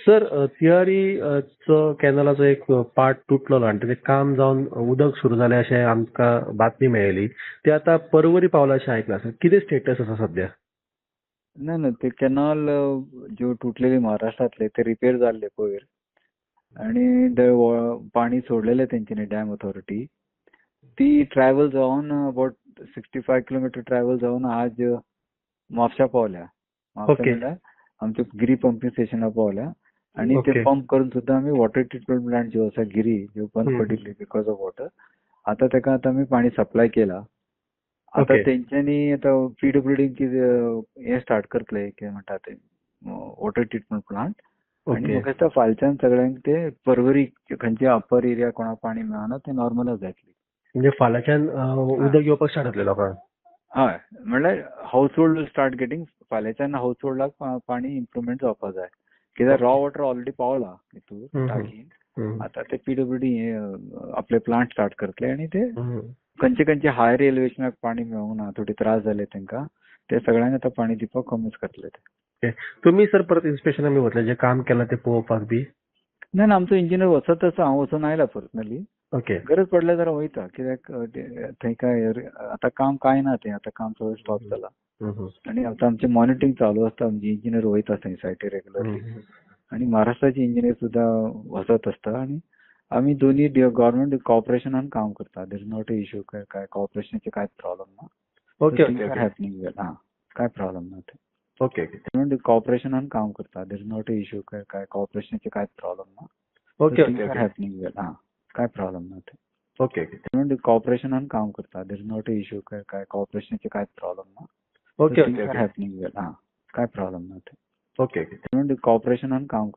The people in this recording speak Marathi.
सर तिहारी चं कॅनलाचो एक पार्ट तुटलेलो आणि तेजें काम जावन उदक सुरू जालें अशें आमकां बातमी मेळिल्ली. ते आतां परवरी पावलां अशें आयकलां. सर कितें स्टेटस आसा सध्या? नाही ना ते कॅनॉल जो तुटलेले महाराष्ट्रातले ते रिपेअर झाले पयर आणि पाणी सोडलेले तेंच्यांनी डॅम ऑथॉरिटी ती ट्रॅव्हल जाऊन अबाउट 65 किलोमीटर ट्रॅव्हल जाऊन आज म्हापशा पावल्या. म्हापशा ओके. म्हणल्यार आमच्या गिरी पंपिंग स्टेशनार पावल्या आणि ते ओके. पंप करून सुद्धा आम्ही वॉटर ट्रीटमेंट प्लांट जो आसा गिरी जो बंद पडिल्ली बिकॉज ऑफ वॉटर आता ताका आतां आमी पाणी सप्लाय केला. आता ओके. तेंच्यांनी आता पीडब्ल्यूडी हे स्टार्ट करतले कितें म्हणटा ते वॉटर ट्रीटमेंट प्लांट आणि ओके. म्हाका दिसता फालच्यान सगळ्यांक ते परवरी खंयच्या अप्पर एरिया कोणाक पाणी मेळना ते नॉर्मलच जातली. म्हणजे फाल्यांच्यान उदक येवपाक स्टार्ट जातलें लोकांक. हय म्हणल्यार हाऊस होल्ड स्टार्ट गेटिंग फाल्यांच्यान हाऊस होल्डाक पाणी इम्प्रुवमेंट जावपाक जाय कित्याक रॉ वॉटर ऑलरेडी पावला हितूर टाकीन. आता ते पीडब्ल्यूडी आपले प्लांट स्टार्ट करतले आणि ते खंयचे हायर एलिवेशनाक पाणी मेळूंक ना थोडे त्रास जाले तांकां ते सगळ्यांक आतां पाणी दिवपाक कमीच करतले ते. ओके. तुमी सर परत इन्स्पेक्शनाक बी वतले जे काम केलां ते पळोवपाक बी? ना आमचो इंजिनियर वचत आसा हांव वचून आयला पर्सनली. ओके. गरज पडल्यार जरा वयता कित्याक थंय काय आतां काम कांय ना तें आतां काम सगळें स्टॉप जाला आनी आतां आमचें मॉनिटरींग चालू आसता आमचे इंजिनियर वयता थंय सायटीर रेग्युलरली आनी महाराष्ट्राचे इंजिनियर सुद्दां वचत आसता आनी आमी दोनी गव्हर्नमेंट कॉपरेशनान काम करता. There is not a issue काय कॉपरेशनाचे कांयच प्रॉब्लेम ना. ओके. ओके. हॅपनिंग वेल काय प्रॉब्लेम ना ते. ओके. ओके. गव्हर्नमेंट कॉपरेशनान काम करता. There is not a issue काय कॉपरेशनाचे कांयच प्रॉब्लेम ना. ओके. ओके. हॅपनिंग वेल काय प्रॉब्लेम ना ते. ओके. ओके. गव्हर्नमेंट कॉपरेशनान काम करता. There is not a issue काय कॉपरेशनाचे कांयच प्रॉब्लेम ना. ओके. ओके. हॅपनिंग वेल काय प्रॉब्लेम ना ते. ओके. ओके. गव्हर्नमेंट कॉपरेशनान काम करता.